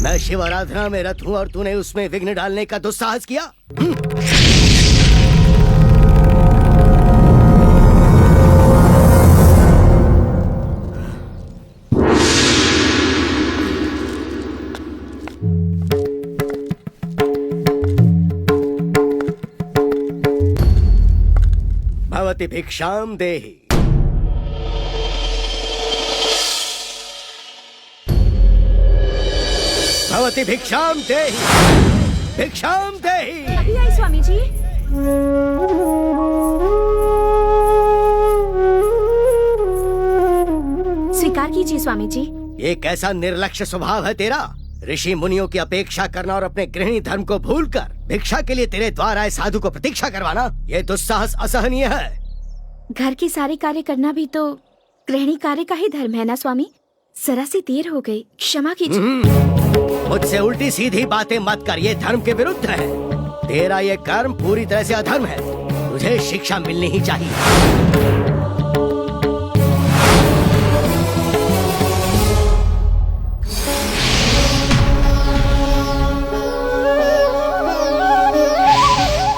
मैं शिव आराधना में रत हूँ और तूने उसमें विघ्न डालने का दुस्साहस किया। भवति भिक्षाम देहि। भवति भिक्षाम देहि। भिक्षाम देहि। अभी आई स्वामी जी। स्वीकार कीजिए स्वामी जी। ये कैसा निर्लक्ष्य स्वभाव है तेरा? ऋषि मुनियों की अपेक्षा करना और अपने गृहिणी धर्म को भूलकर भिक्षा के लिए तेरे द्वार आए साधु को प्रतीक्षा करवाना, ये दुस्साहस असहनीय है। घर के सारे कार्य करना भी तो गृहिणी कार्य का ही धर्म है ना स्वामी। जरा सी देर हो गई, क्षमा कीजिए। मुझसे उल्टी सीधी बातें मत कर, ये धर्म के विरुद्ध है। तेरा ये कर्म पूरी तरह से अधर्म है, तुझे शिक्षा मिलनी ही चाहिए।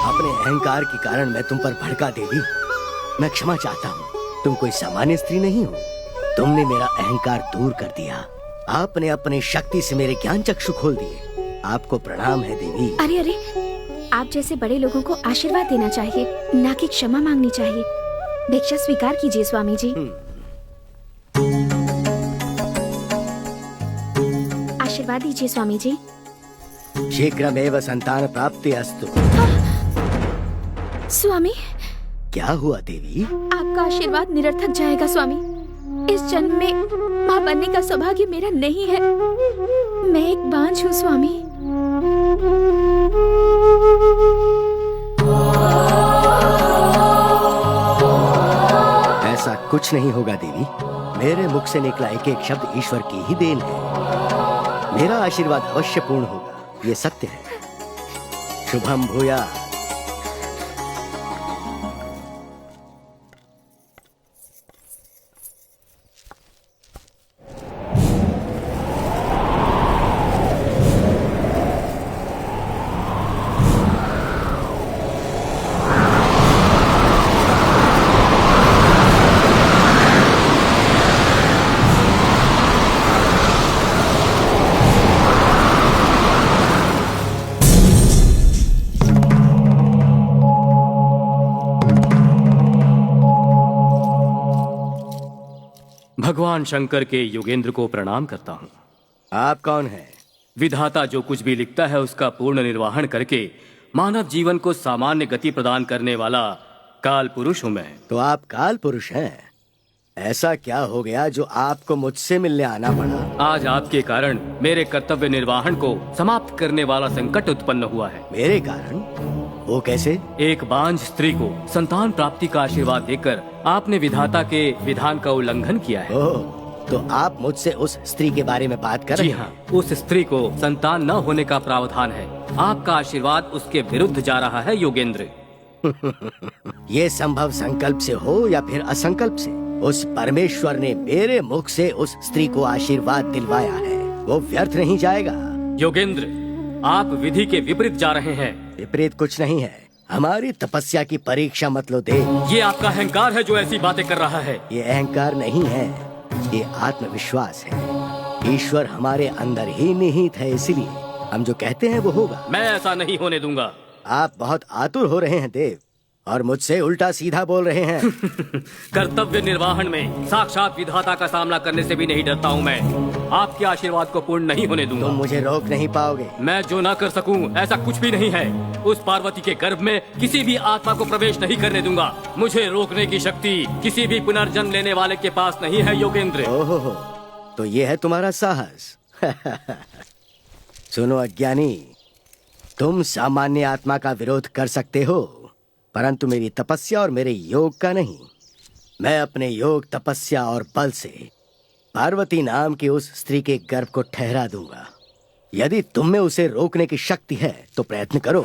अपने अहंकार के कारण मैं तुम पर भड़का देवी, मैं क्षमा चाहता हूँ। तुम कोई सामान्य स्त्री नहीं हो। तुमने मेरा अहंकार दूर कर दिया। आपने अपनी शक्ति से मेरे ज्ञान चक्षु खोल दिए। आपको प्रणाम है देवी। अरे अरे, आप जैसे बड़े लोगों को आशीर्वाद देना चाहिए, ना कि क्षमा मांगनी चाहिए। भिक्षा स्वीकार कीजिए स्वामी जी। आशीर्वाद दीजिए स्वामी जी। शीघ्रमेव संतान प्राप्ति अस्तु। स्वामी, क्या हुआ देवी? आपका आशीर्वाद निरर्थक जाएगा स्वामी। इस जन्म में माँ बनने का सौभाग्य मेरा नहीं है। मैं एक बांझ हूँ स्वामी। ऐसा कुछ नहीं होगा देवी। मेरे मुख से निकला एक एक शब्द ईश्वर की ही देन है। मेरा आशीर्वाद अवश्य पूर्ण होगा, ये सत्य है। शुभम भूया। भगवान शंकर के योगेंद्र को प्रणाम करता हूँ। आप कौन हैं? विधाता जो कुछ भी लिखता है उसका पूर्ण निर्वहन करके मानव जीवन को सामान्य गति प्रदान करने वाला काल पुरुष हूँ मैं। तो आप काल पुरुष हैं। ऐसा क्या हो गया जो आपको मुझसे मिलने आना पड़ा? आज आपके कारण मेरे कर्तव्य निर्वहन को समाप्त करने वाला संकट उत्पन्न हुआ है। मेरे कारण? वो कैसे? एक बांझ स्त्री को संतान प्राप्ति का आशीर्वाद देकर आपने विधाता के विधान का उल्लंघन किया है। ओह, तो आप मुझसे उस स्त्री के बारे में बात कर रहे जी हैं? हाँ, उस स्त्री को संतान न होने का प्रावधान है। आपका आशीर्वाद उसके विरुद्ध जा रहा है योगेंद्र। ये संभव संकल्प से हो या फिर असंकल्प से, उस परमेश्वर ने मेरे मुख से उस स्त्री को आशीर्वाद दिलवाया है। वो व्यर्थ नहीं जाएगा। योगेंद्र, आप विधि के विपरीत जा रहे हैं। विपरीत कुछ नहीं है। हमारी तपस्या की परीक्षा मत लो देव। ये आपका अहंकार है जो ऐसी बातें कर रहा है। ये अहंकार नहीं है, ये आत्मविश्वास है। ईश्वर हमारे अंदर ही निहित है, इसलिए हम जो कहते हैं वो होगा। मैं ऐसा नहीं होने दूंगा। आप बहुत आतुर हो रहे हैं देव, और मुझसे उल्टा सीधा बोल रहे हैं। कर्तव्य निर्वहन में साक्षात विधाता का सामना करने से भी नहीं डरता हूँ मैं। आपके आशीर्वाद को पूर्ण नहीं होने दूंगा। तुम मुझे रोक नहीं पाओगे। मैं जो ना कर सकूं ऐसा कुछ भी नहीं है। उस पार्वती के गर्भ में किसी भी आत्मा को प्रवेश नहीं करने दूंगा। मुझे रोकने की शक्ति किसी भी पुनर्जन्म लेने वाले के पास नहीं है योगेंद्र। ओहो, तो ये है तुम्हारा साहस। सुनो अज्ञानी, तुम सामान्य आत्मा का विरोध कर सकते हो, परंतु मेरी तपस्या और मेरे योग का नहीं। मैं अपने योग, तपस्या और बल से पार्वती नाम की उस स्त्री के गर्भ को ठहरा दूंगा। यदि तुम में उसे रोकने की शक्ति है तो प्रयत्न करो।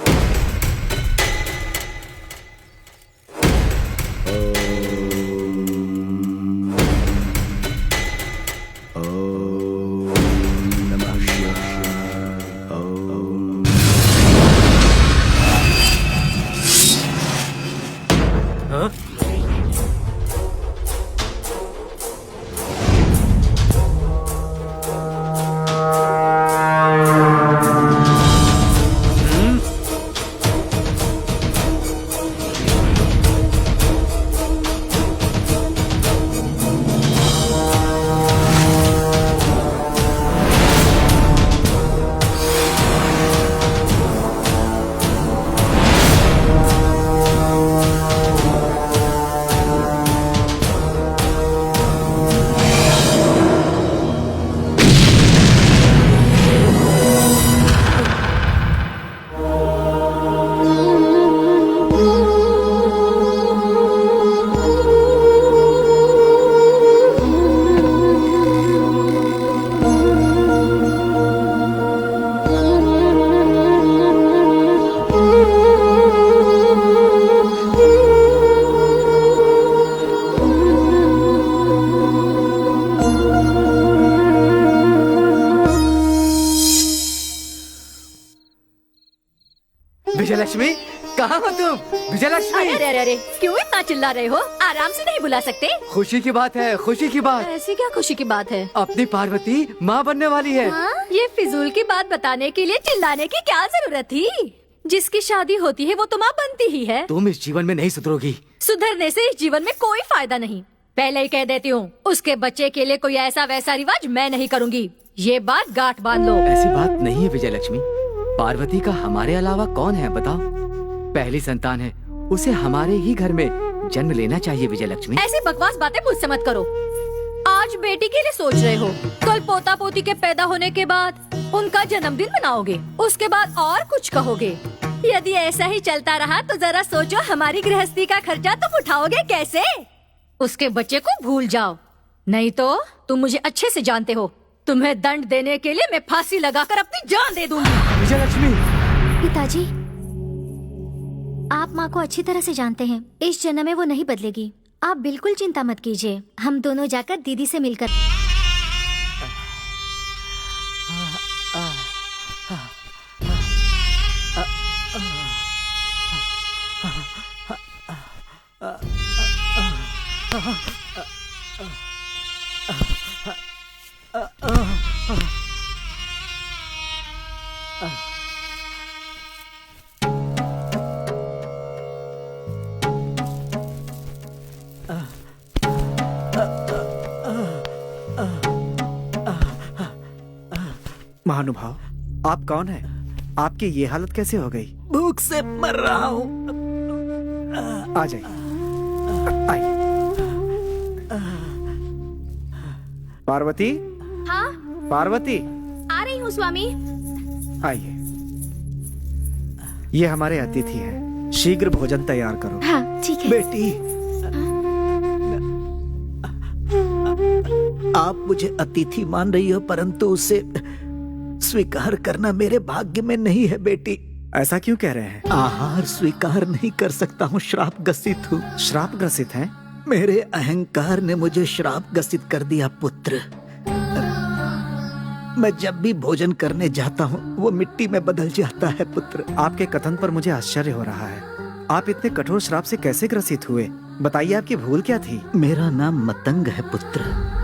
विजयलक्ष्मी, कहाँ हो तुम? विजयलक्ष्मी, अरे अरे अरे, क्यों इतना चिल्ला रहे हो? आराम से नहीं बुला सकते? खुशी की बात है, खुशी की बात। ऐसी क्या खुशी की बात है? अपनी पार्वती माँ बनने वाली है। हाँ? ये फिजूल की बात बताने के लिए चिल्लाने की क्या जरूरत थी? जिसकी शादी होती है वो तो माँ बनती ही है। तुम इस जीवन में नहीं सुधरोगी। सुधरने से इस जीवन में कोई फायदा नहीं। पहले ही कह देती हूँ, उसके बच्चे के लिए कोई ऐसा वैसा रिवाज मैं नहीं करूँगी। ये बात गांठ बांध लो। ऐसी बात नहीं है विजयलक्ष्मी। पार्वती का हमारे अलावा कौन है बताओ? पहली संतान है, उसे हमारे ही घर में जन्म लेना चाहिए विजयलक्ष्मी। ऐसी बकवास बातें मुझसे मत करो। आज बेटी के लिए सोच रहे हो, कल पोता पोती के पैदा होने के बाद उनका जन्मदिन मनाओगे, उसके बाद और कुछ कहोगे। यदि ऐसा ही चलता रहा तो जरा सोचो, हमारी गृहस्थी का खर्चा तुम उठाओगे कैसे? उसके बच्चे को भूल जाओ, नहीं तो तुम मुझे अच्छे से जानते हो, तुम्हें दंड देने के लिए मैं फांसी लगाकर अपनी जान दे दूंगी। विजयलक्ष्मी, पिताजी, आप माँ को अच्छी तरह से जानते हैं, इस जन्म में वो नहीं बदलेगी। आप बिल्कुल चिंता मत कीजिए, हम दोनों जाकर दीदी से मिलकर। महानुभाव, आप कौन हैं? आपकी ये हालत कैसे हो गई? भूख से मर रहा हूँ। आ जाइए, आइए। पार्वती, हाँ, पार्वती, आ रही हूँ स्वामी। आइए। ये हमारे अतिथि हैं, शीघ्र भोजन तैयार करो। हाँ ठीक है। बेटी, आप मुझे अतिथि मान रही हो, परंतु उसे स्वीकार करना मेरे भाग्य में नहीं है बेटी। ऐसा क्यों कह रहे हैं? आहार स्वीकार नहीं कर सकता हूँ, श्राप ग्रसित हूँ। श्राप ग्रसित हैं? मेरे अहंकार ने मुझे श्राप ग्रसित कर दिया पुत्र। मैं जब भी भोजन करने जाता हूँ वो मिट्टी में बदल जाता है पुत्र। आपके कथन पर मुझे आश्चर्य हो रहा है। आप इतने कठोर श्राप से कैसे ग्रसित हुए? बताइए, आपकी भूल क्या थी? मेरा नाम मतंग है पुत्र।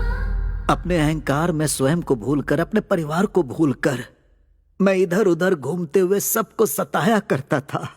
अपने अहंकार में स्वयं को भूलकर, अपने परिवार को भूलकर मैं इधर उधर घूमते हुए सबको सताया करता था।